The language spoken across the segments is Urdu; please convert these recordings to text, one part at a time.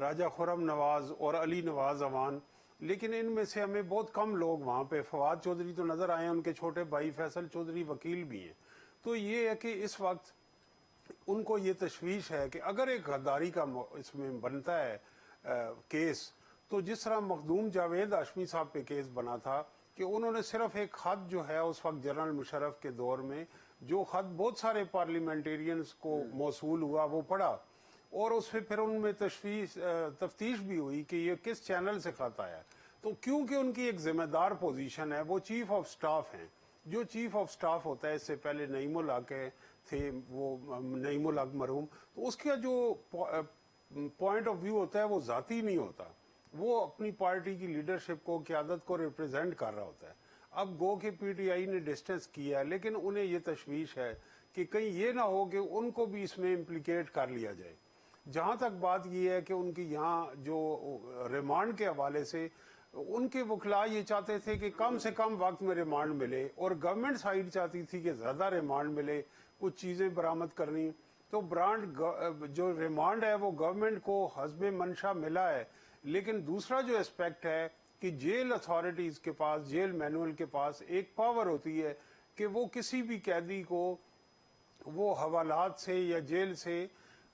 راجہ خرم نواز اور علی نواز امان، لیکن ان میں سے ہمیں بہت کم لوگ وہاں پہ، فواد چودھری تو نظر آئے ہیں، ان کے چھوٹے بھائی فیصل چودھری وکیل بھی ہیں. تو یہ ہے کہ اس وقت ان کو یہ تشویش ہے کہ اگر ایک غداری کا اس میں بنتا ہے کیس، تو جس طرح مخدوم جاوید ہاشمی صاحب پہ کیس بنا تھا کہ انہوں نے صرف ایک خط جو ہے اس وقت جنرل مشرف کے دور میں، جو خط بہت سارے پارلیمنٹیرینز کو موصول ہوا، وہ پڑھا، اور اس پہ پھر ان میں تفتیش بھی ہوئی کہ یہ کس چینل سے خط آیا. تو کیونکہ ان کی ایک ذمہ دار پوزیشن ہے، وہ چیف آف سٹاف ہیں. جو چیف آف سٹاف ہوتا ہے، اس سے پہلے نعیم الحق تھے، وہ نعیم الحق مرحوم، تو اس کا جو پوائنٹ آف ویو ہوتا ہے وہ ذاتی نہیں ہوتا، وہ اپنی پارٹی کی لیڈرشپ کو، قیادت کو ریپرزینٹ کر رہا ہوتا ہے. اب گو کہ پی ٹی آئی نے ڈسٹنس کیا ہے، لیکن انہیں یہ تشویش ہے کہ کہیں یہ نہ ہو کہ ان کو بھی اس میں امپلیکیٹ کر لیا جائے. جہاں تک بات یہ ہے کہ ان کی یہاں جو ریمانڈ کے حوالے سے ان کے وکلاء یہ چاہتے تھے کہ کم سے کم وقت میں ریمانڈ ملے، اور گورنمنٹ سائیڈ چاہتی تھی کہ زیادہ ریمانڈ ملے، کچھ چیزیں برآمد کرنی. تو جو ریمانڈ ہے وہ گورنمنٹ کو حسب منشا ملا ہے، لیکن دوسرا جو اسپیکٹ ہے کہ جیل اتھارٹیز کے پاس، جیل مینول کے پاس ایک پاور ہوتی ہے کہ وہ کسی بھی قیدی کو وہ حوالات سے یا جیل سے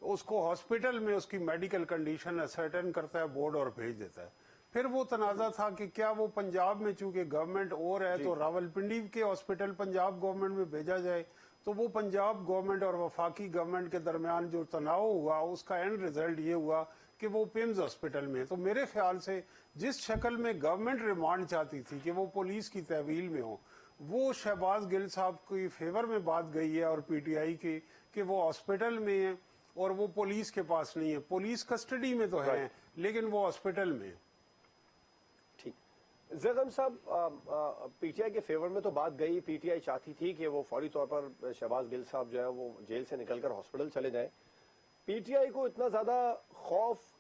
اس کو ہاسپٹل میں اس کی میڈیکل کنڈیشن اسرٹن کرتا ہے بورڈ اور بھیج دیتا ہے. پھر وہ تنازع تھا کہ کیا وہ پنجاب میں چونکہ گورنمنٹ اور ہے تو راول پنڈی کے ہاسپٹل پنجاب گورنمنٹ میں بھیجا جائے. تو وہ پنجاب گورنمنٹ اور وفاقی گورنمنٹ کے درمیان جو تناؤ ہوا، اس کا اینڈ ریزلٹ یہ ہوا کہ وہ پیمز ہاسپٹل میں. تو میرے خیال سے جس شکل میں گورنمنٹ ریمانڈ چاہتی تھی کہ وہ پولیس کی تحویل میں ہو، وہ شہباز گل صاحب کی فیور میں بات گئی ہے اور پی ٹی آئی کی کہ وہ ہاسپٹل میں ہیں اور وہ پولیس کے پاس نہیں ہے. پولیس کسٹڈی میں تو ہے لیکن وہ ہاسپٹل میں. ٹھیک. زیغم صاحب، پی ٹی آئی کے فیور میں تو بات گئی، پی ٹی آئی چاہتی تھی کہ وہ فوری طور پر شہباز گل صاحب جو ہے وہ جیل سے نکل کر ہاسپٹل چلے جائیں. پی ٹی آئی کو اتنا زیادہ خوف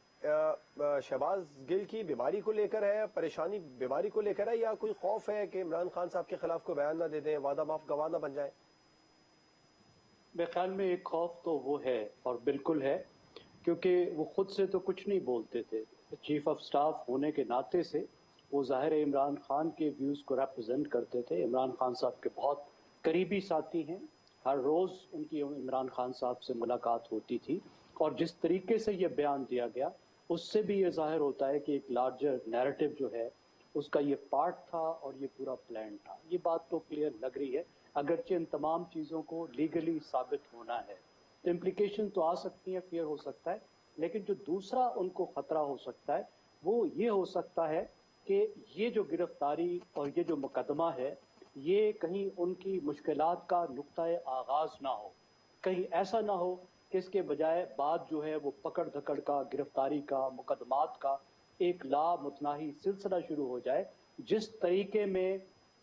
شہباز گل کی بیماری کو لے کر ہے، پریشانی بیماری کو لے کر ہے، یا کوئی خوف ہے کہ عمران خان صاحب کے خلاف کوئی بیان نہ دے دیں، وعدہ معاف گواہ نہ بن جائیں؟ میرے خیال میں ایک خوف تو وہ ہے، اور بالکل ہے، کیونکہ وہ خود سے تو کچھ نہیں بولتے تھے. چیف آف سٹاف ہونے کے ناطے سے وہ ظاہر عمران خان کے ویوز کو ریپرزینٹ کرتے تھے. عمران خان صاحب کے بہت قریبی ساتھی ہیں، ہر روز ان کی عمران خان صاحب سے ملاقات ہوتی تھی، اور جس طریقے سے یہ بیان دیا گیا اس سے بھی یہ ظاہر ہوتا ہے کہ ایک لارجر نیریٹو جو ہے اس کا یہ پارٹ تھا اور یہ پورا پلان تھا. یہ بات تو کلیئر لگ رہی ہے، اگرچہ ان تمام چیزوں کو لیگلی ثابت ہونا ہے تو امپلیکیشن تو آ سکتی ہیں، فیئر ہو سکتا ہے، لیکن جو دوسرا ان کو خطرہ ہو سکتا ہے وہ یہ ہو سکتا ہے کہ یہ جو گرفتاری اور یہ جو مقدمہ ہے یہ کہیں ان کی مشکلات کا نقطۂ آغاز نہ ہو، کہیں ایسا نہ ہو کہ اس کے بجائے بات جو ہے وہ پکڑ دھکڑ کا، گرفتاری کا، مقدمات کا ایک لا متناہی سلسلہ شروع ہو جائے، جس طریقے میں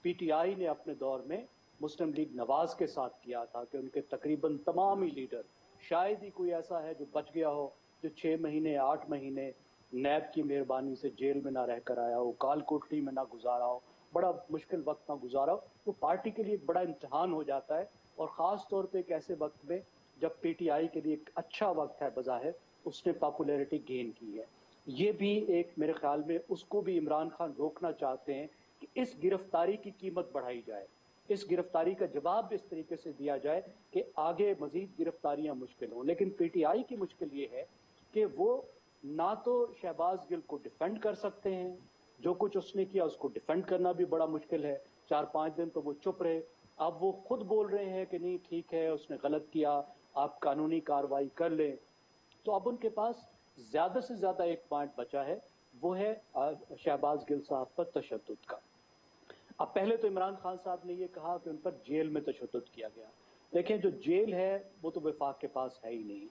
پی ٹی آئی نے اپنے دور میں مسلم لیگ نواز کے ساتھ کیا تھا کہ ان کے تقریباً تمام ہی لیڈر، شاید ہی کوئی ایسا ہے جو بچ گیا ہو جو 6 مہینے 8 مہینے نیب کی مہربانی سے جیل میں نہ رہ کر آیا ہو، کال کوٹری میں نہ گزارا ہو، بڑا مشکل وقت نہ گزارا ہو. وہ پارٹی کے لیے ایک بڑا امتحان ہو جاتا ہے، اور خاص طور پہ ایک ایسے وقت میں جب پی ٹی آئی کے لیے ایک اچھا وقت ہے بظاہر، اس نے پاپولیرٹی گین کی ہے. یہ بھی ایک میرے خیال میں اس کو بھی عمران خان روکنا چاہتے ہیں کہ اس گرفتاری کی قیمت بڑھائی جائے، اس گرفتاری کا جواب اس طریقے سے دیا جائے کہ آگے مزید گرفتاریاں مشکل ہوں. لیکن پی ٹی آئی کی مشکل یہ ہے کہ وہ نہ تو شہباز گل کو ڈیفینڈ کر سکتے ہیں، جو کچھ اس نے کیا اس کو ڈیفینڈ کرنا بھی بڑا مشکل ہے. 4-5 دن تو وہ چپ رہے، اب وہ خود بول رہے ہیں کہ نہیں ٹھیک ہے اس نے غلط کیا، آپ قانونی کارروائی کر لیں. تو اب ان کے پاس زیادہ سے زیادہ ایک پوائنٹ بچا ہے، وہ ہے شہباز گل صاحب پر تشدد کا. اب پہلے تو عمران خان صاحب نے یہ کہا کہ ان پر جیل میں تشدد کیا گیا. دیکھیں جو جیل ہے وہ تو وفاق کے پاس ہے ہی نہیں.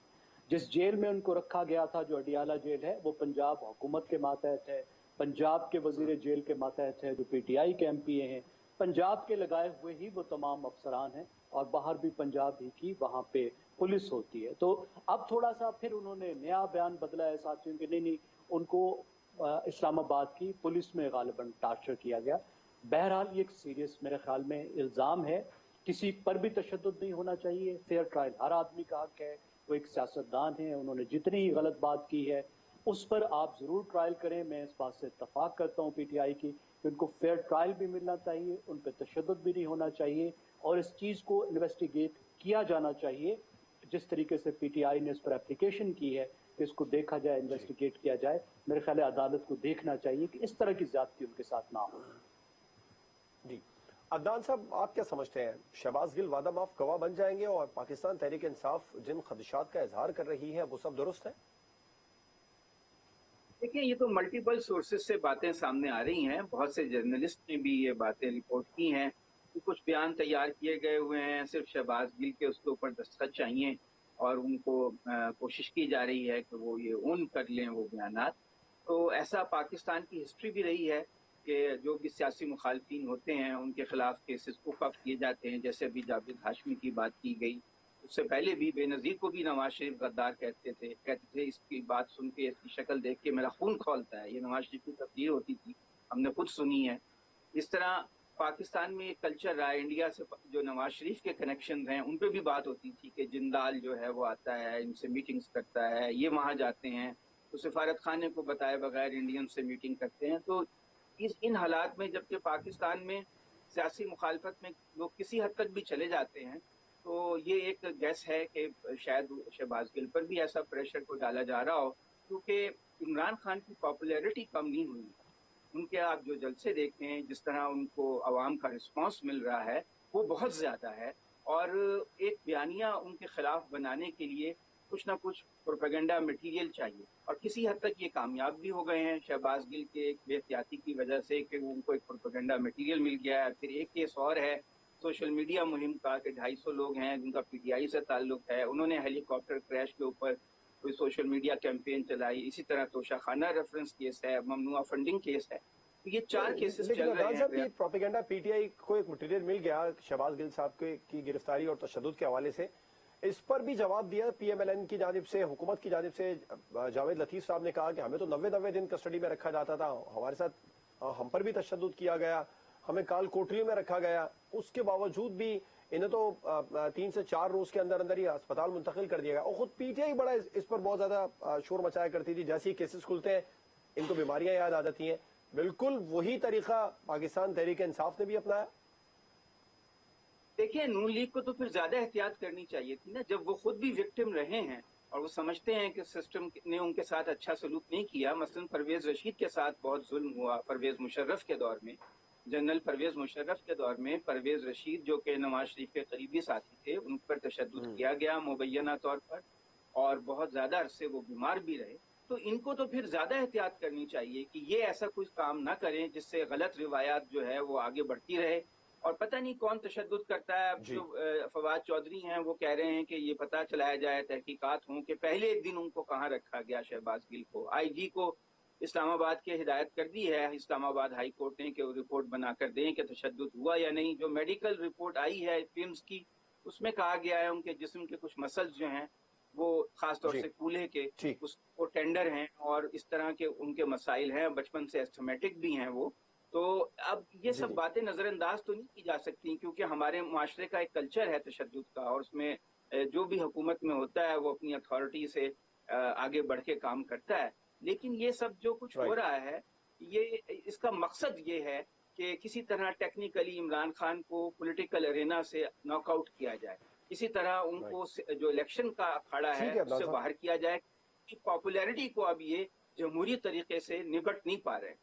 جس جیل میں ان کو رکھا گیا تھا جو اڈیالہ جیل ہے وہ پنجاب حکومت کے ماتحت ہے، پنجاب کے وزیر جیل کے ماتحت ہے جو پی ٹی آئی کے ایم پی اے ہیں، پنجاب کے لگائے ہوئے ہی وہ تمام افسران ہیں، اور باہر بھی پنجاب ہی کی وہاں پہ پولیس ہوتی ہے. تو اب تھوڑا سا پھر انہوں نے نیا بیان بدلا ہے ساتھیوں کہ نہیں ان کو اسلام آباد کی پولیس میں غالباً ٹارچر کیا گیا. بہرحال یہ ایک سیریس میرے خیال میں الزام ہے، کسی پر بھی تشدد نہیں ہونا چاہیے. فیئر ٹرائل ہر آدمی کا حق ہے، وہ ایک سیاستدان ہیں، انہوں نے جتنی ہی غلط بات کی ہے اس پر آپ ضرور ٹرائل کریں. میں اس بات سے اتفاق کرتا ہوں پی ٹی آئی کی کہ ان کو فیئر ٹرائل بھی ملنا چاہیے, ان پہ تشدد بھی نہیں ہونا چاہیے, اور اس چیز کو انویسٹیگیٹ کیا جانا چاہیے جس طریقے سے پی ٹی آئی نے اس پر اپلیکیشن کی ہے کہ اس کو دیکھا جائے, انویسٹیگیٹ کیا جائے. میرے خیال ہے عدالت کو دیکھنا چاہیے کہ اس طرح کی زیادتی ان کے ساتھ نہ ہو. جی عدنان صاحب, آپ کیا سمجھتے ہیں, شہباز گل وعدہ معاف گواہ بن جائیں گے اور پاکستان تحریک انصاف جن خدشات کا اظہار کر رہی ہے وہ سب درست ہے؟ دیکھیں, یہ تو ملٹیپل سورسز سے باتیں سامنے آ رہی ہیں. بہت سے جرنلسٹ نے بھی یہ باتیں رپورٹ کی ہیں کہ کچھ بیان تیار کیے گئے ہوئے ہیں, صرف شہباز گل کے اس کے اوپر دستخط چاہیے اور ان کو کوشش کی جا رہی ہے کہ وہ یہ اون کر لیں وہ بیانات. تو ایسا پاکستان کی ہسٹری بھی رہی ہے کہ جو بھی سیاسی مخالفین ہوتے ہیں ان کے خلاف کیسز کوک اپ کیے جاتے ہیں, جیسے ابھی جاوید ہاشمی کی بات کی گئی. اس سے پہلے بھی بے نظیر کو بھی نواز شریف غدار کہتے تھے. اس کی بات سن کے, اس کی شکل دیکھ کے میرا خون کھولتا ہے. یہ نواز شریف کی تقریر ہوتی تھی, ہم نے خود سنی ہے. اس طرح پاکستان میں ایک کلچر رہا ہے, انڈیا سے جو نواز شریف کے کنیکشن ہیں ان پہ بھی بات ہوتی تھی کہ جندال جو ہے وہ آتا ہے, ان سے میٹنگز کرتا ہے, یہ وہاں جاتے ہیں تو سفارت خانے کو بتائے بغیر انڈین سے میٹنگ کرتے ہیں. تو ان حالات میں جبکہ پاکستان میں سیاسی مخالفت میں لوگ کسی حد تک بھی چلے جاتے ہیں, تو یہ ایک گیس ہے کہ شاید شہباز گل پر بھی ایسا پریشر کو ڈالا جا رہا ہو, کیونکہ عمران خان کی پاپولیرٹی کم نہیں ہوئی. ان کے آپ جو جلسے دیکھیں, جس طرح ان کو عوام کا رسپانس مل رہا ہے وہ بہت زیادہ ہے. اور ایک بیانیہ ان کے خلاف بنانے کے لیے کچھ نہ کچھ پروپیگنڈا مٹیریل چاہیے, اور کسی حد تک یہ کامیاب بھی ہو گئے ہیں شہباز گل کے ایک بے احتیاطی کی وجہ سے کہ ان کو ایک پروپیگنڈا مٹیریل مل گیا ہے. پھر ایک کیس اور ہے سوشل میڈیا مہم کا کہ 250 لوگ ہیں جن کا پی ٹی آئی سے تعلق ہے, انہوں نے ہیلی کاپٹر کریش کے اوپر کوئی سوشل میڈیا کیمپین چلائی. اسی طرح توشہ خانہ ریفرنس کیس ہے, ممنوعہ فنڈنگ کیس ہے. تو یہ 4 کیسز چل رہے ہیں. لیکن پروپیگنڈا پی ٹی آئی کو ایک مٹیریل مل گیا شہباز گل صاحب کی گرفتاری اور تشدد کے حوالے سے, اس پر بھی جواب دیا پی ایم ایل این کی جانب سے, حکومت کی جانب سے. جاوید لطیف صاحب نے کہا کہ ہمیں تو 90 دن کسٹڈی میں رکھا جاتا تھا, ہمارے ساتھ ہم پر بھی تشدد کیا گیا, ہمیں کال کوٹریوں میں رکھا گیا, اس کے باوجود بھی انہیں تو 3 سے 4 روز کے اندر ہی اسپتال منتقل کر دیا گیا. اور خود پی ٹی آئی بڑا اس پر بہت زیادہ شور مچایا کرتی تھی, جیسے ہی کیسز کھلتے ہیں ان کو بیماریاں یاد آ جاتی ہیں. بالکل وہی طریقہ پاکستان تحریک انصاف نے بھی اپنایا. دیکھیں, نون لیگ کو تو پھر زیادہ احتیاط کرنی چاہیے تھی نا, جب وہ خود بھی وکٹم رہے ہیں اور وہ سمجھتے ہیں کہ سسٹم نے ان کے ساتھ اچھا سلوک نہیں کیا. مثلا پرویز رشید کے ساتھ بہت ظلم ہوا پرویز مشرف کے دور میں, جنرل پرویز مشرف کے دور میں. پرویز رشید جو کہ نواز شریف کے قریبی ساتھی تھے, ان پر تشدد کیا گیا مبینہ طور پر, اور بہت زیادہ عرصے وہ بیمار بھی رہے. تو ان کو تو پھر زیادہ احتیاط کرنی چاہیے کہ یہ ایسا کچھ کام نہ کریں جس سے غلط روایات جو ہے وہ آگے بڑھتی رہے. اور پتہ نہیں کون تشدد کرتا ہے. اب جو فواد چودھری ہیں وہ کہہ رہے ہیں کہ یہ پتہ چلایا جائے, تحقیقات ہوں کہ پہلے دن ان کو کہاں رکھا گیا شہباز گل کو. آئی جی کو اسلام آباد کی ہدایت کر دی ہے اسلام آباد ہائی کورٹ نے کہ وہ رپورٹ بنا کر دیں کہ تشدد ہوا یا نہیں. جو میڈیکل رپورٹ آئی ہے فلمز کی, اس میں کہا گیا ہے ان کے جسم کے کچھ مسلز جو ہیں وہ خاص طور سے کولے کے اس کو ٹینڈر ہیں, اور اس طرح کے ان کے مسائل ہیں, بچپن سے ایسٹمیٹک بھی ہیں وہ. تو اب یہ سب باتیں نظر انداز تو نہیں کی جا سکتی, کیونکہ ہمارے معاشرے کا ایک کلچر ہے تشدد کا, اور اس میں جو بھی حکومت میں ہوتا ہے وہ اپنی اتھارٹی سے آگے بڑھ کے کام کرتا ہے. لیکن یہ سب جو کچھ ہو رہا ہے, یہ اس کا مقصد یہ ہے کہ کسی طرح ٹیکنیکلی عمران خان کو پولیٹیکل ارینا سے ناک آؤٹ کیا جائے, کسی طرح ان کو جو الیکشن کا اکھاڑا ہے اس سے باہر کیا جائے. پاپولیرٹی کو اب یہ جمہوری طریقے سے نبٹ نہیں پا رہے.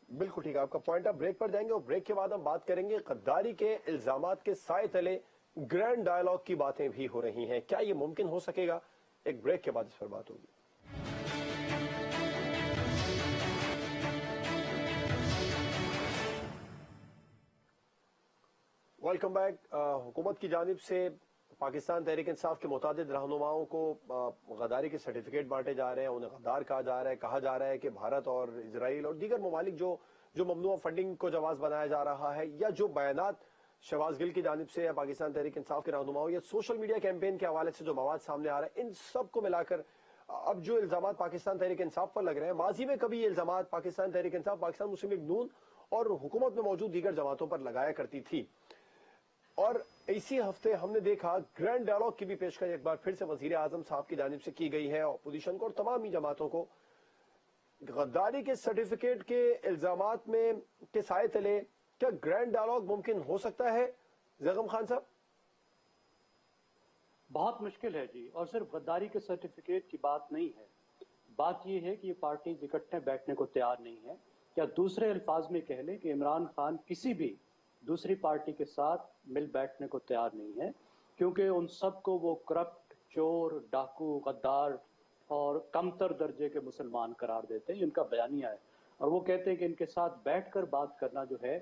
بالکل ٹھیک ہے, آپ کا پوائنٹ. آپ بریک پر جائیں گے اور بریک کے بعد ہم بات کریں گے غداری کے الزامات کے سائے تلے گرینڈ ڈائیلاگ کی باتیں بھی ہو رہی ہیں, کیا یہ ممکن ہو سکے گا؟ ایک بریک کے بعد اس پر بات ہوگی. Welcome back. حکومت کی جانب سے پاکستان تحریک انصاف کے متعدد رہنماؤں کو غداری کے سرٹیفکیٹ بانٹے جا رہے ہیں, انہیں غدار کہا جا رہا ہے کہ بھارت اور اسرائیل اور دیگر ممالک جو ممنوع فنڈنگ کو جواز بنایا جا رہا ہے, یا جو بیانات شہباز گل کی جانب سے یا پاکستان تحریک انصاف کے رہنماؤں یا سوشل میڈیا کیمپین کے حوالے سے جو مواد سامنے آ رہا ہے, ان سب کو ملا کر اب جو الزامات پاکستان تحریک انصاف پر لگ رہے ہیں, ماضی میں کبھی یہ الزامات پاکستان تحریک انصاف, پاکستان مسلم لیگ نون اور حکومت میں موجود دیگر جماعتوں پر لگایا کرتی تھی. اور اسی ہفتے ہم نے دیکھا گرینڈ ڈائلاگ کی بھی پیشکش ایک بار پھر سے وزیر اعظم صاحب کی جانب سے کی گئی ہے اپوزیشن کو اور تمام ہی جماعتوں کو. غداری کے سرٹیفکیٹ کے الزامات میں کے سائے تلے کیا گرینڈ ڈائلاگ ممکن ہو سکتا ہے زیغم خان صاحب؟ بہت مشکل ہے جی، اور صرف غداری کے سرٹیفکیٹ کی بات نہیں ہے. بات یہ ہے کہ یہ پارٹیز اکٹھے بیٹھنے کو تیار نہیں ہے. یا دوسرے الفاظ میں کہہ لیں کہ عمران خان کسی بھی دوسری پارٹی کے ساتھ مل بیٹھنے کو تیار نہیں ہے، کیونکہ ان سب کو وہ کرپٹ، چور، ڈاکو، غدار اور کمتر درجے کے مسلمان قرار دیتے ہیں. ان کا بیانیہ ہے، اور وہ کہتے ہیں کہ ان کے ساتھ بیٹھ کر بات کرنا جو ہے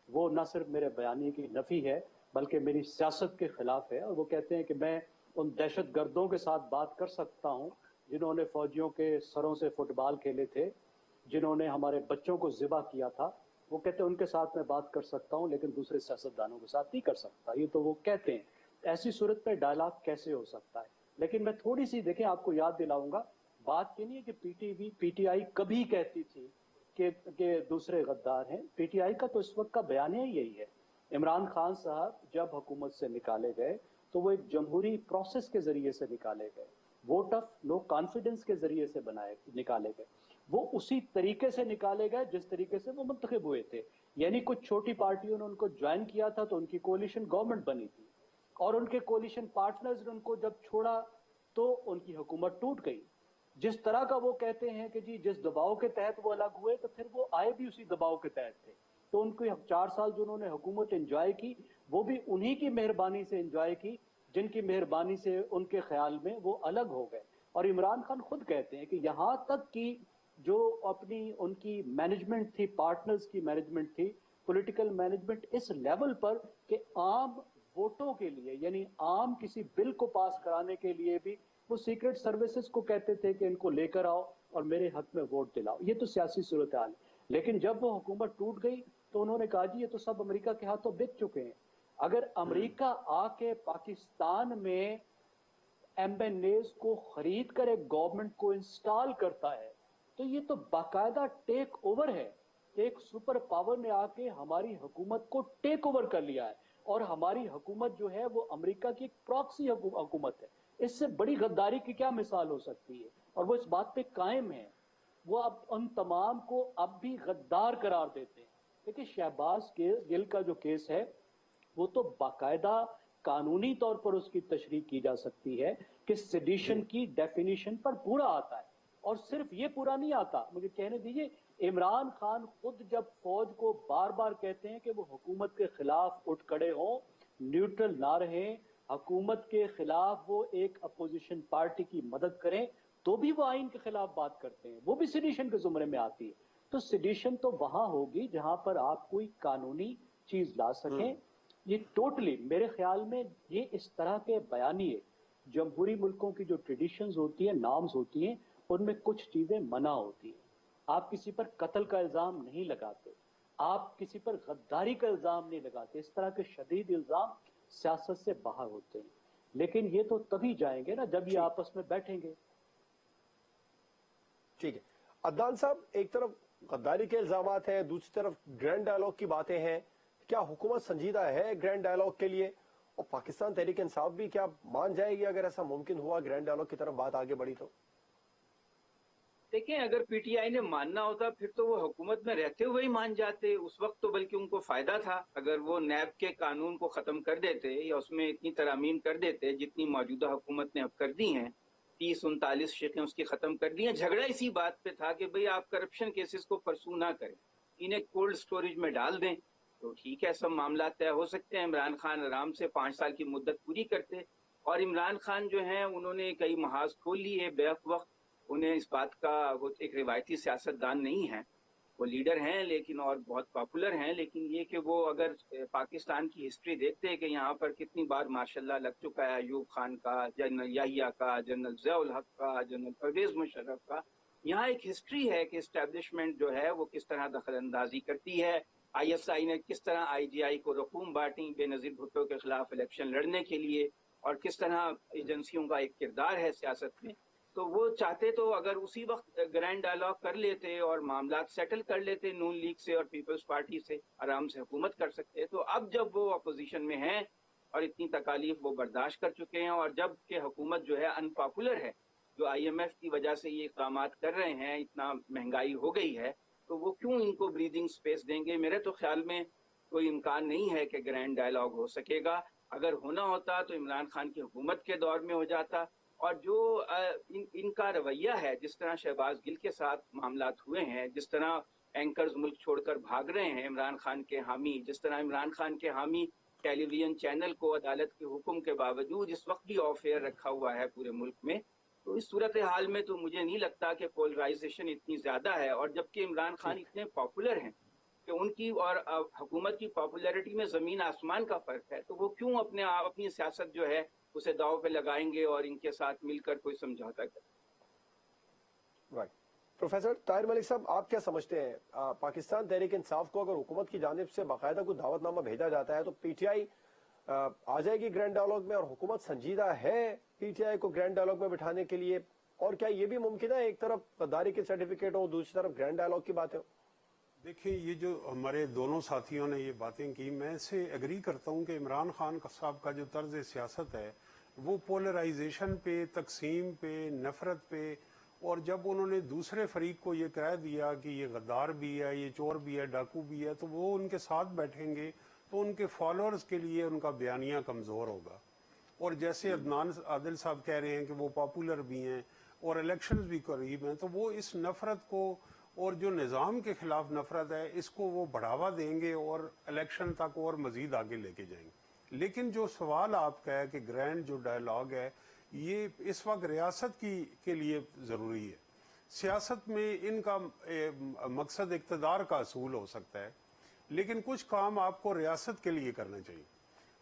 وہ نہ صرف میرے بیانیے کی نفی ہے بلکہ میری سیاست کے خلاف ہے. اور وہ کہتے ہیں کہ میں ان دہشت گردوں کے ساتھ بات کر سکتا ہوں جنہوں نے فوجیوں کے سروں سے فٹ بال کھیلے تھے، جنہوں نے ہمارے بچوں کو ذبح کیا تھا. وہ کہتے ہیں ان کے ساتھ میں بات کر سکتا ہوں لیکن دوسرے سیاستدانوں کے ساتھ نہیں کر سکتا. یہ تو وہ کہتے ہیں. ایسی صورت میں ڈائلاگ کیسے ہو سکتا ہے؟ لیکن میں تھوڑی سی دیکھیں آپ کو یاد دلاؤں گا، بات یہ نہیں ہے کہ پی ٹی آئی کبھی کہتی تھی کہ دوسرے غدار ہیں. پی ٹی آئی کا تو اس وقت کا بیانیہ یہی ہے. عمران خان صاحب جب حکومت سے نکالے گئے تو وہ ایک جمہوری پروسیس کے ذریعے سے نکالے گئے، ووٹ آف نو کانفیڈنس کے ذریعے سے نکالے گئے. وہ اسی طریقے سے نکالے گئے جس طریقے سے وہ منتخب ہوئے تھے. یعنی کچھ چھوٹی پارٹیوں نے ان کو جوائن کیا تھا تو ان کی کولیشن گورنمنٹ بنی تھی، اور ان کے کولیشن پارٹنرز نے ان کو جب چھوڑا تو ان کی حکومت ٹوٹ گئی. جس طرح کا وہ کہتے ہیں کہ جی جس دباؤ کے تحت وہ الگ ہوئے تو پھر وہ آئے بھی اسی دباؤ کے تحت تھے. تو ان کو 4 سال جو انہوں نے حکومت انجوائے کی وہ بھی انہی کی مہربانی سے انجوائے کی جن کی مہربانی سے ان کے خیال میں وہ الگ ہو گئے. اور عمران خان خود کہتے ہیں کہ یہاں تک کہ جو اپنی ان کی مینجمنٹ تھی، پارٹنرز کی مینجمنٹ تھی، پولیٹیکل مینجمنٹ اس لیول پر کہ عام ووٹوں کے لیے یعنی عام کسی بل کو پاس کرانے کے لیے بھی وہ سیکرٹ سروسز کو کہتے تھے کہ ان کو لے کر آؤ اور میرے حق میں ووٹ دلاؤ. یہ تو سیاسی صورتحال ہے. لیکن جب وہ حکومت ٹوٹ گئی تو انہوں نے کہا جی یہ تو سب امریکہ کے ہاتھوں بک چکے ہیں. اگر امریکہ آ کے پاکستان میں ایم این ایز کو خرید کر ایک گورنمنٹ کو انسٹال کرتا ہے تو یہ تو باقاعدہ ٹیک اوور ہے. ایک سپر پاور نے آ کے ہماری حکومت کو ٹیک اوور کر لیا ہے، اور ہماری حکومت جو ہے وہ امریکہ کی ایک پراکسی حکومت ہے. اس سے بڑی غداری کی کیا مثال ہو سکتی ہے؟ اور وہ اس بات پہ قائم ہے. وہ اب ان تمام کو اب بھی غدار قرار دیتے ہیں. دیکھیں شہباز گل کا جو کیس ہے وہ تو باقاعدہ قانونی طور پر اس کی تشریح کی جا سکتی ہے کہ سیڈیشن کی ڈیفینیشن پر پورا آتا ہے. اور صرف یہ پورا نہیں آتا، مجھے کہنے دیجئے، عمران خان خود جب فوج کو بار بار کہتے ہیں کہ وہ حکومت کے خلاف اٹھ کھڑے ہوں، نیوٹرل نہ رہیں، حکومت کے خلاف وہ ایک اپوزیشن پارٹی کی مدد کریں، تو بھی وہ آئین کے خلاف بات کرتے ہیں. وہ بھی سیڈیشن کے زمرے میں آتی ہے. تو سیڈیشن تو وہاں ہوگی جہاں پر آپ کوئی قانونی چیز لا سکیں. یہ ٹوٹلی میرے خیال میں یہ اس طرح کے بیانیے جمہوری ملکوں کی جو ٹریڈیشنز ہوتی ہیں، نارمز ہوتی ہیں، ان میں کچھ چیزیں منع ہوتی ہیں. آپ کسی پر قتل کا الزام نہیں لگاتے، آپ کسی پر غداری کا الزام نہیں لگاتے. اس طرح کے شدید الزام سیاست سے باہر ہوتے ہیں. لیکن یہ تو تبھی جائیں گے نا جب یہ آپس میں بیٹھیں گے. ٹھیک ہے عدنان صاحب، ایک طرف غداری کے الزامات ہیں، دوسری طرف گرینڈ ڈائلاگ کی باتیں ہیں. کیا حکومت سنجیدہ ہے گرینڈ ڈائلاگ کے لیے؟ اور پاکستان تحریک انصاف بھی کیا مان جائے گی اگر ایسا ممکن ہوا گرینڈ ڈائلاگ کی طرف بات آگے بڑھی تو؟ دیکھیں اگر پی ٹی آئی نے ماننا ہوتا پھر تو وہ حکومت میں رہتے ہوئے ہی مان جاتے. اس وقت تو بلکہ ان کو فائدہ تھا اگر وہ نیب کے قانون کو ختم کر دیتے یا اس میں اتنی ترامیم کر دیتے جتنی موجودہ حکومت نے اب کر دی ہیں. 30-39 شقیں اس کی ختم کر دی ہیں. جھگڑا اسی بات پہ تھا کہ بھئی آپ کرپشن کیسز کو پرسو نہ کریں، انہیں کولڈ سٹوریج میں ڈال دیں تو ٹھیک ہے، سب معاملات طے ہو سکتے ہیں. عمران خان آرام سے 5 سال کی مدت پوری کرتے. اور عمران خان جو ہیں انہوں نے کئی محاذ کھول لیے بیک وقت. انہیں اس بات کا، وہ ایک روایتی سیاستدان نہیں ہیں، وہ لیڈر ہیں لیکن اور بہت پاپولر ہیں. لیکن یہ کہ وہ اگر پاکستان کی ہسٹری دیکھتے ہیں کہ یہاں پر کتنی بار ماشاءاللہ لگ چکا ہے ایوب خان کا، جنرل یحییٰ کا، جنرل ضیاء الحق کا، جنرل پرویز مشرف کا، یہاں ایک ہسٹری ہے کہ اسٹیبلشمنٹ جو ہے وہ کس طرح دخل اندازی کرتی ہے. آئی ایس آئی نے کس طرح آئی جی آئی کو رقوم بانٹی بے نظیر بھٹو کے خلاف الیکشن لڑنے کے لیے، اور کس طرح ایجنسیوں کا ایک کردار ہے سیاست میں. تو وہ چاہتے تو اگر اسی وقت گرینڈ ڈائلاگ کر لیتے اور معاملات سیٹل کر لیتے نون لیگ سے اور پیپلز پارٹی سے، آرام سے حکومت کر سکتے. تو اب جب وہ اپوزیشن میں ہیں اور اتنی تکالیف وہ برداشت کر چکے ہیں، اور جب کہ حکومت جو ہے انپاپولر ہے، جو IMF کی وجہ سے یہ اقدامات کر رہے ہیں، اتنا مہنگائی ہو گئی ہے، تو وہ کیوں ان کو بریدنگ سپیس دیں گے؟ میرے تو خیال میں کوئی امکان نہیں ہے کہ گرینڈ ڈائلاگ ہو سکے گا. اگر ہونا ہوتا تو عمران خان کی حکومت کے دور میں ہو جاتا. اور جو ان کا رویہ ہے، جس طرح شہباز گل کے ساتھ معاملات ہوئے ہیں، جس طرح اینکرز ملک چھوڑ کر بھاگ رہے ہیں عمران خان کے حامی، جس طرح عمران خان کے حامی ٹیلی ویژن چینل کو عدالت کے حکم کے باوجود اس وقت بھی آف ایئر رکھا ہوا ہے پورے ملک میں، تو اس صورتحال میں تو مجھے نہیں لگتا کہ پولرائزیشن اتنی زیادہ ہے. اور جبکہ عمران خان اتنے پاپولر ہیں کہ ان کی اور حکومت کی پاپولیرٹی میں زمین آسمان کا فرق ہے، تو وہ کیوں اپنی سیاست جو ہے اسے داؤ پہ لگائیں گے اور ان کے ساتھ مل کر کوئی سمجھوتا کریں؟ رائٹ. پروفیسر طاہر ملک صاحب، آپ کیا سمجھتے ہیں، پاکستان تحریک انصاف کو اگر حکومت کی جانب سے باقاعدہ کوئی دعوت نامہ بھیجا جاتا ہے تو PTI آ جائے گی گرینڈ ڈائلاگ میں، اور حکومت سنجیدہ ہے PTI کو گرینڈ ڈائلاگ میں بٹھانے کے لیے؟ اور کیا یہ بھی ممکن ہے ایک طرف غداری کے سرٹیفکیٹ ہو، دوسری طرف گرینڈ ڈائلاگ کی باتیں ہو؟ دیکھیں، یہ جو ہمارے دونوں ساتھیوں نے یہ باتیں کی، میں اس سے ایگری کرتا ہوں کہ عمران خان صاحب کا جو طرز سیاست ہے وہ پولرائزیشن پہ، تقسیم پہ، نفرت پہ، اور جب انہوں نے دوسرے فریق کو یہ کہہ دیا کہ یہ غدار بھی ہے، یہ چور بھی ہے، ڈاکو بھی ہے، تو وہ ان کے ساتھ بیٹھیں گے تو ان کے فالوورز کے لیے ان کا بیانیہ کمزور ہوگا. اور جیسے عدنان عادل صاحب کہہ رہے ہیں کہ وہ پاپولر بھی ہیں اور الیکشنز بھی قریب ہیں، تو وہ اس نفرت کو اور جو نظام کے خلاف نفرت ہے اس کو وہ بڑھاوا دیں گے اور الیکشن تک اور مزید آگے لے کے جائیں گے. لیکن جو سوال آپ کا ہے کہ گرینڈ جو ڈائلاگ ہے، یہ اس وقت ریاست کے لیے ضروری ہے. سیاست میں ان کا مقصد اقتدار کا اصول ہو سکتا ہے، لیکن کچھ کام آپ کو ریاست کے لیے کرنا چاہیے.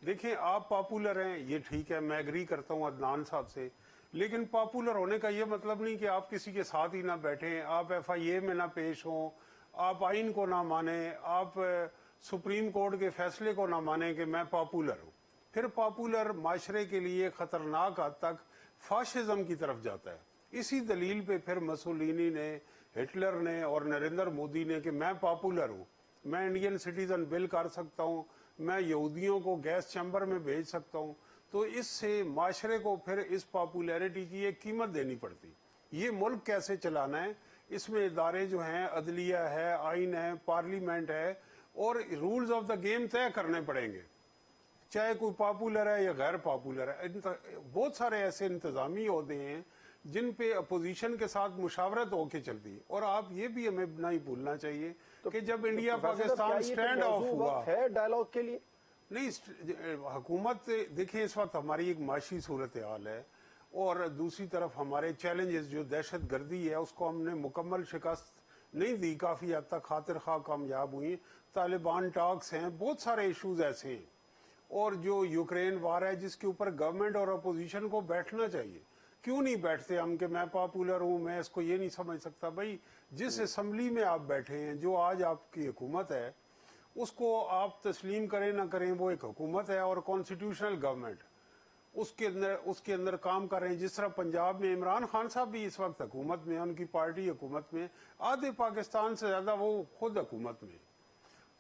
دیکھیں، آپ پاپولر ہیں، یہ ٹھیک ہے، میں ایگری کرتا ہوں عدنان صاحب سے، لیکن پاپولر ہونے کا یہ مطلب نہیں کہ آپ کسی کے ساتھ ہی نہ بیٹھیں، آپ FIA میں نہ پیش ہوں، آپ آئین کو نہ مانیں، آپ سپریم کورٹ کے فیصلے کو نہ مانیں کہ میں پاپولر ہوں. پھر پاپولر معاشرے کے لیے خطرناک حد تک فاشزم کی طرف جاتا ہے. اسی دلیل پہ پھر مسولینی نے، ہٹلر نے اور نریندر مودی نے کہ میں پاپولر ہوں، میں انڈین سٹیزن بل کر سکتا ہوں، میں یہودیوں کو گیس چیمبر میں بھیج سکتا ہوں. تو اس سے معاشرے کو پھر اس پاپولیرٹی کی ایک قیمت دینی پڑتی. یہ ملک کیسے چلانا ہے، اس میں ادارے جو ہیں، عدلیہ ہے، آئین ہے، پارلیمنٹ ہے، اور رولز آف دا گیم طے کرنے پڑیں گے، چاہے کوئی پاپولر ہے یا غیر پاپولر ہے. بہت سارے ایسے انتظامی عہدے ہیں جن پہ اپوزیشن کے ساتھ مشاورت ہو کے چلتی ہے. اور آپ یہ بھی ہمیں نہیں بھولنا چاہیے کہ جب انڈیا پاکستان سٹینڈ آف ہوا ہے ڈائلاگ کے لیے، نہیں، حکومت دیکھیں اس وقت ہماری ایک معاشی صورتحال ہے، اور دوسری طرف ہمارے چیلنجز جو دہشت گردی ہے اس کو ہم نے مکمل شکست نہیں دی، کافی حد تک خاطر خواہ کامیاب ہوئی. طالبان ٹاکس ہیں، بہت سارے ایشوز ایسے ہیں، اور جو یوکرین وار ہے جس کے اوپر گورنمنٹ اور اپوزیشن کو بیٹھنا چاہیے. کیوں نہیں بیٹھتے ہم کہ میں پاپولر ہوں، میں اس کو یہ نہیں سمجھ سکتا؟ بھائی، جس اسمبلی میں آپ بیٹھے ہیں، جو آج آپ کی حکومت ہے، اس کو آپ تسلیم کریں نہ کریں، وہ ایک حکومت ہے اور کانسٹیٹیوشنل گورنمنٹ اس کے اندر کام کر رہے ہیں. جس طرح پنجاب میں عمران خان صاحب بھی اس وقت حکومت میں، ان کی پارٹی حکومت میں، آدھے پاکستان سے زیادہ وہ خود حکومت میں.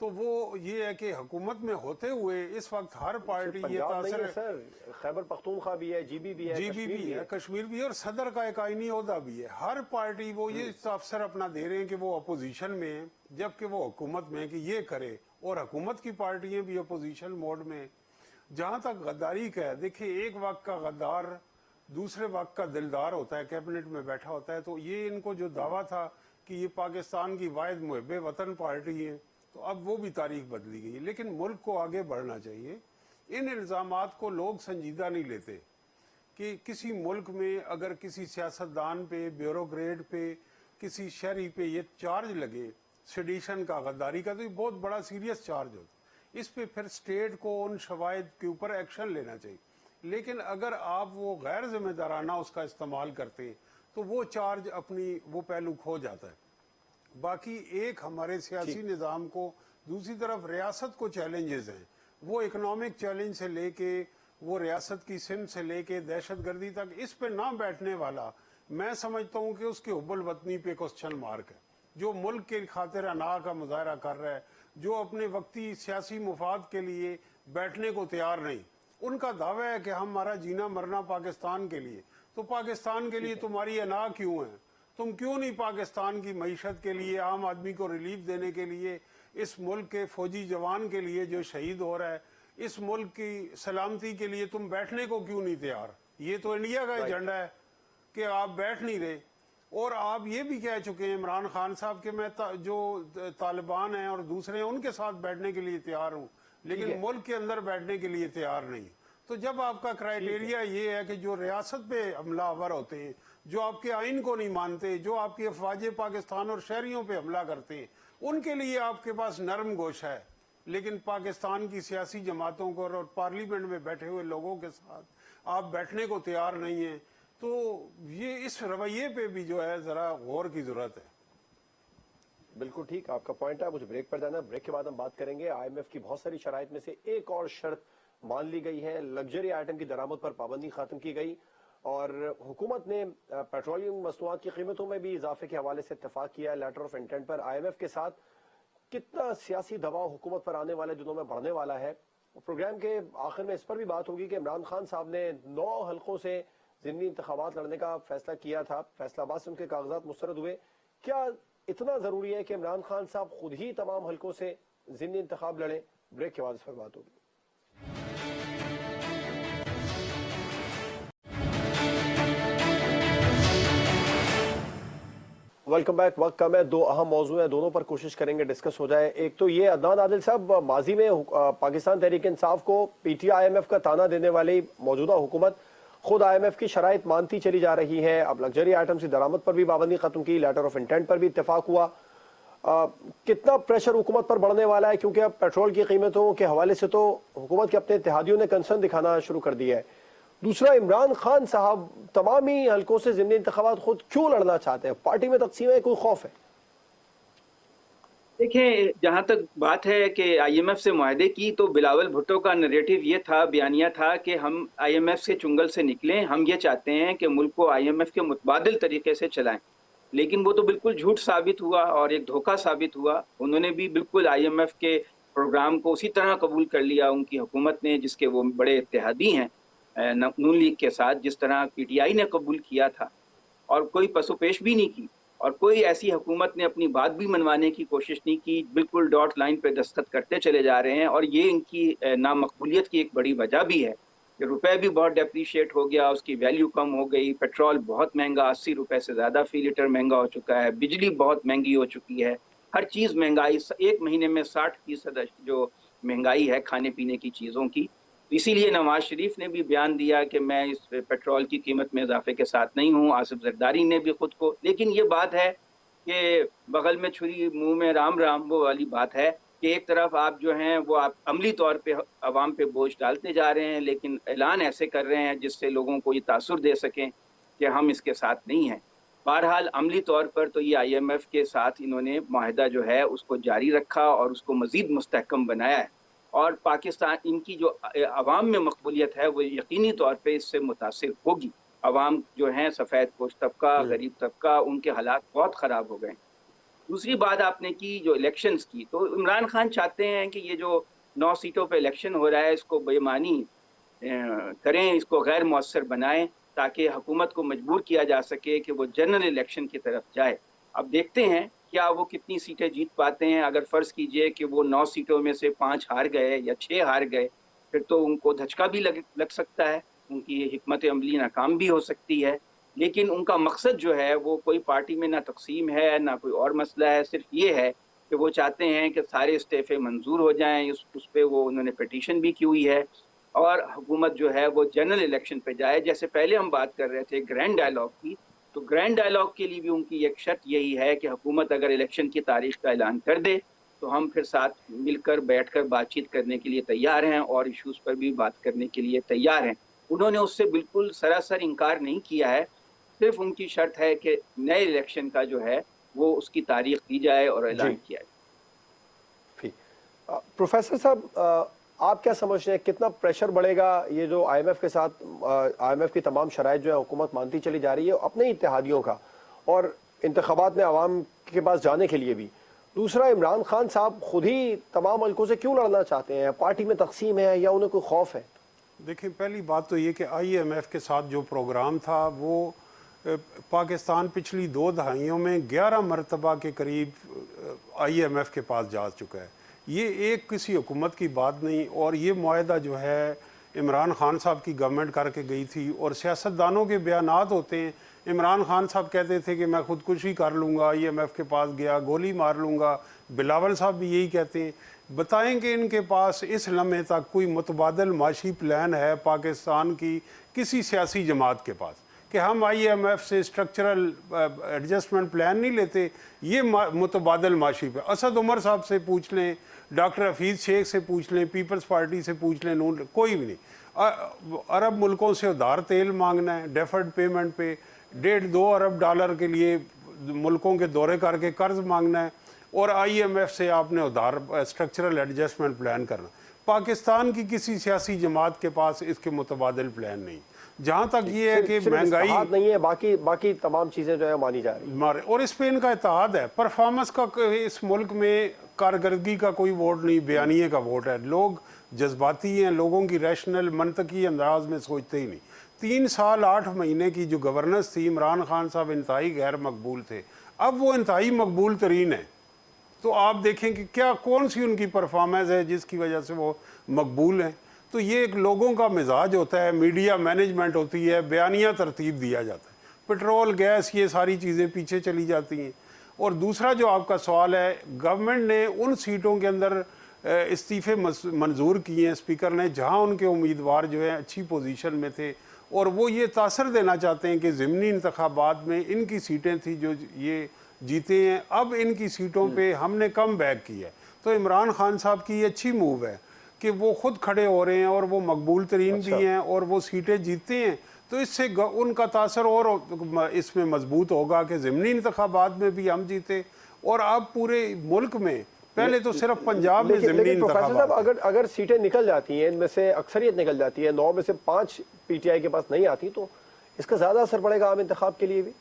تو وہ یہ ہے کہ حکومت میں ہوتے ہوئے اس وقت ہر پارٹی یہ پنجاب نہیں تاثر ہے سر، خیبر پختونخوا بھی ہے، GB بھی ہے، GB بھی ہے، کشمیر بھی ہے، اور صدر کا ایک آئینی عہدہ بھی ہے. ہر پارٹی وہ یہ افسر اپنا دے رہے ہیں کہ وہ اپوزیشن میں ہیں، جبکہ وہ حکومت میں کہ یہ کرے، اور حکومت کی پارٹیاں بھی اپوزیشن موڈ میں. جہاں تک غداری کا ہے، دیکھیں، ایک وقت کا غدار دوسرے وقت کا دلدار ہوتا ہے، کیبنٹ میں بیٹھا ہوتا ہے. تو یہ ان کو جو دعویٰ تھا کہ یہ پاکستان کی واحد محب وطن پارٹی ہے، تو اب وہ بھی تاریخ بدلی گئی. لیکن ملک کو آگے بڑھنا چاہیے. ان الزامات کو لوگ سنجیدہ نہیں لیتے کہ کسی ملک میں اگر کسی سیاستدان پہ، بیوروکریٹ پہ، کسی شہری پہ یہ چارج لگے سیڈیشن کا، غداری کا، تو یہ بہت بڑا سیریس چارج ہوتا. اس پہ پھر اسٹیٹ کو ان شواہد کے اوپر ایکشن لینا چاہیے. لیکن اگر آپ وہ غیر ذمہ دارانہ اس کا استعمال کرتے ہیں تو وہ چارج اپنی وہ پہلو کھو جاتا ہے. باقی ایک ہمارے سیاسی نظام کو، دوسری طرف ریاست کو چیلنجز ہیں، وہ اکنامک چیلنج سے لے کے، وہ ریاست کی سمت سے لے کے دہشت گردی تک. اس پہ نہ بیٹھنے والا میں سمجھتا ہوں کہ اس کے حب الوطنی پہ کوسچن مارک ہے. جو ملک کے خاطر انا کا مظاہرہ کر رہا ہے، جو اپنے وقتی سیاسی مفاد کے لیے بیٹھنے کو تیار نہیں، ان کا دعویٰ ہے کہ ہمارا جینا مرنا پاکستان کے لیے، تو پاکستان کے لیے تمہاری انا کیوں ہے؟ تم کیوں نہیں پاکستان کی معیشت کے لیے، عام آدمی کو ریلیف دینے کے لیے، اس ملک کے فوجی جوان کے لیے جو شہید ہو رہا ہے، اس ملک کی سلامتی کے لیے تم بیٹھنے کو کیوں نہیں تیار؟ یہ تو انڈیا کا ایجنڈا ہے کہ آپ بیٹھ نہیں رہے. اور آپ یہ بھی کہہ چکے ہیں عمران خان صاحب کہ میں جو طالبان ہیں اور دوسرے ہیں ان کے ساتھ بیٹھنے کے لیے تیار ہوں، لیکن ملک کے اندر بیٹھنے کے لیے تیار نہیں. تو جب آپ کا کرائیٹیریا یہ ہے کہ جو ریاست پہ حملہ آور ہوتے ہیں، جو آپ کے آئین کو نہیں مانتے، جو آپ کی افواج پاکستان اور شہریوں پہ حملہ کرتے ہیں، ان کے لیے آپ کے پاس نرم گوشہ ہے، لیکن پاکستان کی سیاسی جماعتوں کو اور پارلیمنٹ میں بیٹھے ہوئے لوگوں کے ساتھ آپ بیٹھنے کو تیار نہیں ہیں. تو یہ اس رویے پہ بھی جو ہے ذرا غور کی ضرورت ہے. بالکل ٹھیک آپ کا پوائنٹ ہے. مجھے بریک پر جانا، بریک کے بعد ہم بات کریں گے. آئی ایم ایف کی بہت ساری شرائط میں سے ایک اور شرط مان لی گئی ہے، لگژری آئٹم کی درآمد پر پابندی ختم کی گئی، اور حکومت نے پیٹرولیم مصنوعات کی قیمتوں میں بھی اضافے کے حوالے سے اتفاق کیا ہے لیٹر آف انٹینٹ پر. آئی ایم ایف کے ساتھ کتنا سیاسی دباؤ حکومت پر آنے والے دنوں میں بڑھنے والا ہے؟ پروگرام کے آخر میں اس پر بھی بات ہوگی کہ عمران خان صاحب نے 9 حلقوں سے ضمنی انتخابات لڑنے کا فیصلہ کیا تھا، فیصلہ آباد سے ان کے کاغذات مسترد ہوئے. کیا اتنا ضروری ہے کہ عمران خان صاحب خود ہی تمام حلقوں سے ضمنی انتخاب لڑیں؟ بریک کے بعد اس پر بات ہوگی. Welcome back. وقت کم ہے، 2 اہم موضوع ہیں، دونوں پر کوشش کریں گے ڈسکس ہو جائے. ایک تو یہ عدنان عادل صاحب، ماضی میں پاکستان تحریک انصاف کو P T I M M F تانا دینے والی موجودہ حکومت خود آئی ایم ایف کی شرائط مانتی چلی جا رہی ہے. اب لگژری آئٹمز کی درآمد پر بھی پابندی ختم کی، لیٹر آف انٹینٹ پر بھی اتفاق ہوا. کتنا پریشر حکومت پر بڑھنے والا ہے؟ کیونکہ اب پیٹرول کی قیمتوں کے حوالے سے تو حکومت کے اپنے اتحادیوں نے کنسرن دکھانا شروع کر دیا ہے. دوسرا، عمران خان صاحب تمام ہی حلقوں سے ضمنی انتخابات خود کیوں لڑنا چاہتے ہیں؟ پارٹی میں تقسیم ہے، کوئی خوف ہے؟ دیکھیں، جہاں تک بات ہے کہ آئی ایم ایف سے معاہدے کی، تو بلاول بھٹو کا نریٹو یہ تھا، بیانیہ تھا کہ ہم آئی ایم ایف سے چنگل سے نکلیں، ہم یہ چاہتے ہیں کہ ملک کو آئی ایم ایف کے متبادل طریقے سے چلائیں. لیکن وہ تو بالکل جھوٹ ثابت ہوا اور ایک دھوکہ ثابت ہوا. انہوں نے بھی بالکل آئی ایم ایف کے پروگرام کو اسی طرح قبول کر لیا ان کی حکومت نے، جس کے وہ بڑے اتحادی ہیں نون لیگ کے ساتھ، جس طرح پی ٹی آئی نے قبول کیا تھا، اور کوئی پس و پیش بھی نہیں کی، اور کوئی ایسی حکومت نے اپنی بات بھی منوانے کی کوشش نہیں کی. بالکل ڈاٹ لائن پہ دستخط کرتے چلے جا رہے ہیں، اور یہ ان کی نامقبولیت کی ایک بڑی وجہ بھی ہے کہ روپے بھی بہت ڈیپریشیٹ ہو گیا، اس کی ویلیو کم ہو گئی، پیٹرول بہت مہنگا، 80 روپے سے زیادہ فی لیٹر مہنگا ہو چکا ہے، بجلی بہت مہنگی ہو چکی ہے، ہر چیز مہنگائی، ایک مہینے میں 60% جو مہنگائی ہے کھانے پینے کی چیزوں کی. اسی لیے نواز شریف نے بھی بیان دیا کہ میں اس پیٹرول کی قیمت میں اضافے کے ساتھ نہیں ہوں، آصف زرداری نے بھی خود کو. لیکن یہ بات ہے کہ بغل میں چھری منہ میں رام رام، وہ والی بات ہے کہ ایک طرف آپ جو ہیں وہ آپ عملی طور پہ عوام پہ بوجھ ڈالتے جا رہے ہیں، لیکن اعلان ایسے کر رہے ہیں جس سے لوگوں کو یہ تاثر دے سکیں کہ ہم اس کے ساتھ نہیں ہیں. بہرحال عملی طور پر تو یہ آئی ایم ایف کے ساتھ انہوں نے معاہدہ جو ہے اس کو جاری رکھا اور اس کو مزید مستحکم بنایا ہے. اور پاکستان، ان کی جو عوام میں مقبولیت ہے وہ یقینی طور پہ اس سے متاثر ہوگی. عوام جو ہیں، سفید پوش طبقہ، غریب طبقہ، ان کے حالات بہت خراب ہو گئے. دوسری بات آپ نے کی جو الیکشنز کی، تو عمران خان چاہتے ہیں کہ یہ جو 9 سیٹوں پہ الیکشن ہو رہا ہے اس کو بے معنی کریں، اس کو غیر مؤثر بنائیں، تاکہ حکومت کو مجبور کیا جا سکے کہ وہ جنرل الیکشن کی طرف جائے. اب دیکھتے ہیں کیا وہ کتنی سیٹیں جیت پاتے ہیں. اگر فرض کیجئے کہ وہ 9 سیٹوں میں سے 5 ہار گئے یا 6 ہار گئے، پھر تو ان کو دھچکا بھی لگ سکتا ہے، ان کی حکمت عملی ناکام بھی ہو سکتی ہے. لیکن ان کا مقصد جو ہے وہ کوئی پارٹی میں نہ تقسیم ہے نہ کوئی اور مسئلہ ہے، صرف یہ ہے کہ وہ چاہتے ہیں کہ سارے استعفے منظور ہو جائیں. اس پہ وہ انہوں نے پیٹیشن بھی کی ہوئی ہے، اور حکومت جو ہے وہ جنرل الیکشن پہ جائے. جیسے پہلے ہم بات کر رہے تھے گرینڈ ڈائیلاگ کی، تو گرینڈ ڈائیلاگ کے لیے بھی ان کی ایک شرط یہی ہے کہ حکومت اگر الیکشن کی تاریخ کا اعلان کر دے تو ہم پھر ساتھ مل کر بیٹھ کر بات چیت کرنے کے لیے تیار ہیں، اور ایشوز پر بھی بات کرنے کے لیے تیار ہیں. انہوں نے اس سے بالکل سراسر انکار نہیں کیا ہے. صرف ان کی شرط ہے کہ نئے الیکشن کا جو ہے وہ اس کی تاریخ دی جائے اور اعلان کیا جائے. پروفیسر صاحب، آپ کیا سمجھتے ہیں کتنا پریشر بڑھے گا یہ جو آئی ایم ایف کے ساتھ، آئی ایم ایف کی تمام شرائط جو ہے حکومت مانتی چلی جا رہی ہے اپنے اتحادیوں کا، اور انتخابات میں عوام کے پاس جانے کے لیے بھی؟ دوسرا، عمران خان صاحب خود ہی تمام حلقوں سے کیوں لڑنا چاہتے ہیں؟ پارٹی میں تقسیم ہے یا انہیں کوئی خوف ہے؟ دیکھیں پہلی بات تو یہ کہ آئی ایم ایف کے ساتھ جو پروگرام تھا وہ پاکستان پچھلی 2 دہائیوں میں 11 مرتبہ کے قریب آئی ایم ایف کے پاس جا چکا ہے. یہ ایک کسی حکومت کی بات نہیں, اور یہ معاہدہ جو ہے عمران خان صاحب کی گورنمنٹ کر کے گئی تھی, اور سیاستدانوں کے بیانات ہوتے ہیں. عمران خان صاحب کہتے تھے کہ میں خودکشی کر لوں گا, آئی ایم ایف کے پاس گیا گولی مار لوں گا. بلاول صاحب بھی یہی کہتے ہیں. بتائیں کہ ان کے پاس اس لمحے تک کوئی متبادل معاشی پلان ہے پاکستان کی کسی سیاسی جماعت کے پاس کہ ہم آئی ایم ایف سے اسٹرکچرل ایڈجسٹمنٹ پلان نہیں لیتے؟ یہ متبادل معاشی پہ اسد عمر صاحب سے پوچھ لیں, ڈاکٹر حفیظ شیخ سے پوچھ لیں, پیپلز پارٹی سے پوچھ لیں, کوئی بھی نہیں. عرب ملکوں سے ادھار تیل مانگنا ہے ڈیفرڈ پیمنٹ پہ, 1.5-2 ارب ڈالر کے لیے ملکوں کے دورے کر کے قرض مانگنا ہے, اور آئی ایم ایف سے آپ نے ادھار اسٹرکچرل ایڈجسٹمنٹ پلان کرنا. پاکستان کی کسی سیاسی جماعت کے پاس اس کے متبادل پلان نہیں. جہاں تک یہ ہے کہ مہنگائی نہیں ہے, باقی تمام چیزیں جو ہے مانی جا رہی ہیں, اور اس پہ ان کا اتحاد ہے. پرفارمنس کا اس ملک میں کارکردگی کا کوئی ووٹ نہیں, بیانیے کا ووٹ ہے. لوگ جذباتی ہیں, لوگوں کی ریشنل منطقی انداز میں سوچتے ہی نہیں. 3 سال 8 مہینے کی جو گورننس تھی, عمران خان صاحب انتہائی غیر مقبول تھے, اب وہ انتہائی مقبول ترین ہے. تو آپ دیکھیں کہ کیا کون سی ان کی پرفارمنس ہے جس کی وجہ سے وہ مقبول ہیں. تو یہ ایک لوگوں کا مزاج ہوتا ہے, میڈیا مینجمنٹ ہوتی ہے, بیانیہ ترتیب دیا جاتا ہے, پٹرول گیس یہ ساری چیزیں پیچھے چلی جاتی ہیں. اور دوسرا جو آپ کا سوال ہے, گورنمنٹ نے ان سیٹوں کے اندر استعفے منظور کیے ہیں اسپیکر نے جہاں ان کے امیدوار جو ہیں اچھی پوزیشن میں تھے, اور وہ یہ تاثر دینا چاہتے ہیں کہ ضمنی انتخابات میں ان کی سیٹیں تھیں جو یہ جیتے ہیں, اب ان کی سیٹوں پہ ہم نے کم بیک کیا ہے. تو عمران خان صاحب کی یہ اچھی موو ہے کہ وہ خود کھڑے ہو رہے ہیں, اور وہ مقبول ترین بھی ہیں, اور وہ سیٹیں جیتے ہیں. تو اس سے ان کا تاثر اور اس میں مضبوط ہوگا کہ ضمنی انتخابات میں بھی ہم جیتے, اور اب پورے ملک میں پہلے تو صرف پنجاب میں ضمنی انتخابات. اگر سیٹیں نکل جاتی ہیں, ان میں سے اکثریت نکل جاتی ہے, 9 میں سے 5 پی ٹی آئی کے پاس نہیں آتی, تو اس کا زیادہ اثر پڑے گا عام انتخاب کے لیے بھی؟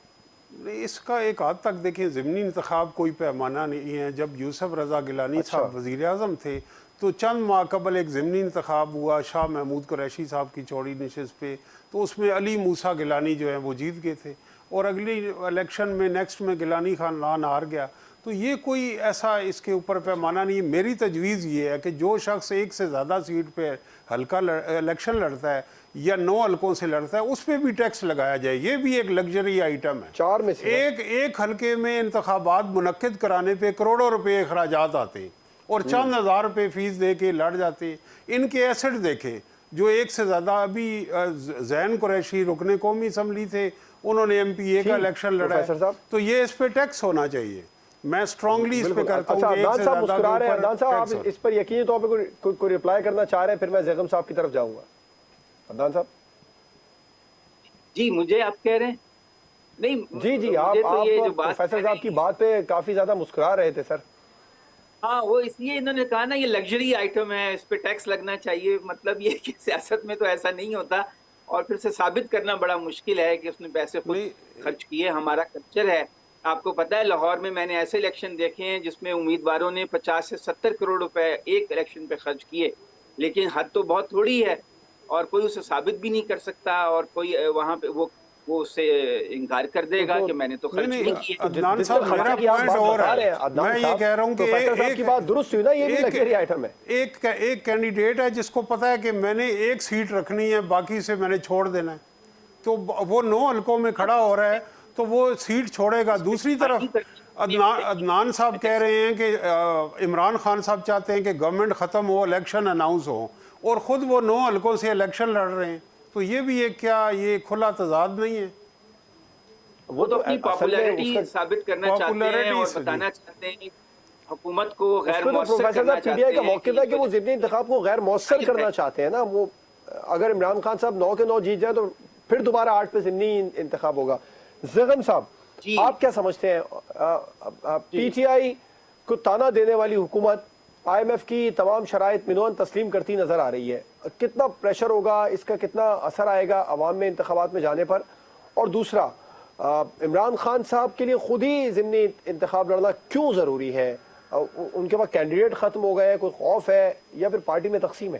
اس کا ایک حد تک دیکھیں, ضمنی انتخاب کوئی پیمانہ نہیں ہے. جب یوسف رضا گیلانی صاحب وزیر اعظم تھے تو چند ماہ قبل ایک ضمنی انتخاب ہوا شاہ محمود قریشی صاحب کی چوڑی نشست پہ, تو اس میں علی موسیٰ گیلانی جو ہیں وہ جیت گئے تھے, اور اگلی الیکشن میں نیکسٹ میں گیلانی خاندان ہار گیا. تو یہ کوئی ایسا اس کے اوپر پیمانہ نہیں. میری تجویز یہ ہے کہ جو شخص 1 سے زیادہ سیٹ پہ حلقہ الیکشن لڑتا ہے یا 9 حلقوں سے لڑتا ہے, اس پہ بھی ٹیکس لگایا جائے. یہ بھی ایک لگژری آئٹم ہے. 4 میں سے ایک حلقے میں انتخابات منعقد کرانے پہ کروڑوں روپے اخراجات آتے ہیں, اور چند ہزار روپے فیس دے کے لڑ جاتے ہیں. ان کے ایسٹ دیکھیں جو 1 سے زیادہ, ابھی زین قریشی رکن قومی اسمبلی تھے, انہوں نے ایم پی اے کا الیکشن لڑا ہے, تو یہ اس پہ ٹیکس ہونا چاہیے. میں سٹرونگلی اس پہ کرتا ہوں کہ 1 سے زیادہ مسکرا رہے ہیں. عدنان صاحب آپ اس پر یقینی طور پہ کوئی رپلائی کرنا چاہ رہے ہیں, پھر میں زیغم صاحب کی طرف جاؤں گا. عدنان صاحب جی, مجھے آپ کہہ رہے ہیں نہیں؟ جی آپ پروفیسر صاحب کی بات پہ کافی زیادہ مسکرا رہے تھے سر. ہاں, وہ اس لیے انہوں نے کہا نا یہ لگژری آئٹم ہے, اس پہ ٹیکس لگنا چاہیے. مطلب یہ کہ سیاست میں تو ایسا نہیں ہوتا, اور پھر سے ثابت کرنا بڑا مشکل ہے کہ اس نے پیسے خود خرچ کیے. ہمارا کلچر ہے, آپ کو پتہ ہے لاہور میں میں نے ایسے الیکشن دیکھے ہیں جس میں امیدواروں نے 50 سے 70 کروڑ روپے ایک الیکشن پہ خرچ کیے, لیکن حد تو بہت تھوڑی ہے, اور کوئی اسے ثابت بھی نہیں کر سکتا, اور کوئی وہاں پہ وہ اس سے انکار کر دے گا کہ میں نے تو خرچ نہیں کیا. عدنان صاحب میرا پوائنٹ اور ہے, میں یہ کہہ رہا ہوں کہ صاحب کی بات درست ہوئی نا, یہ بھی لگژری آئٹم ہے. ایک کینڈیڈیٹ ہے جس کو پتا ہے کہ میں نے 1 سیٹ رکھنی ہے, باقی سے میں نے چھوڑ دینا ہے, تو وہ 9 حلقوں میں کھڑا ہو رہا ہے, تو وہ سیٹ چھوڑے گا. دوسری طرف عدنان صاحب کہہ رہے ہیں کہ عمران خان صاحب چاہتے ہیں کہ گورنمنٹ ختم ہو, الیکشن اناؤنس ہو, اور خود وہ 9 حلقوں سے الیکشن لڑ رہے ہیں. تو یہ بھی ایک کیا یہ کھلا تضاد نہیں ہے؟ وہ تو اپنی پاپولیرٹی ثابت کرنا چاہتے ہیں اور بتانا چاہتے ہیں حکومت کو غیر مؤثر کرنا چاہتے ہیں. پی ٹی آئی کا موقف ہے کہ وہ ضمنی انتخاب کو غیر مؤثر کرنا چاہتے ہیں نا. وہ اگر عمران خان صاحب 9 کے 9 جیت جائیں تو پھر دوبارہ 8 پہ ضمنی انتخاب ہوگا. زغم صاحب آپ کیا سمجھتے ہیں, پی ٹی آئی کو تانا دینے والی حکومت آئی ایم ایف کی تمام شرائط منوان تسلیم کرتی نظر آ رہی ہے, کتنا پریشر ہوگا, اس کا کتنا اثر آئے گا عوام میں انتخابات میں جانے پر؟ اور دوسرا, عمران خان صاحب کے لیے خود ہی ضمنی انتخاب لڑنا کیوں ضروری ہے؟ ان کے پاس کینڈیڈیٹ ختم ہو گئے, کوئی خوف ہے, یا پھر پارٹی میں تقسیم ہے؟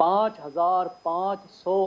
5,500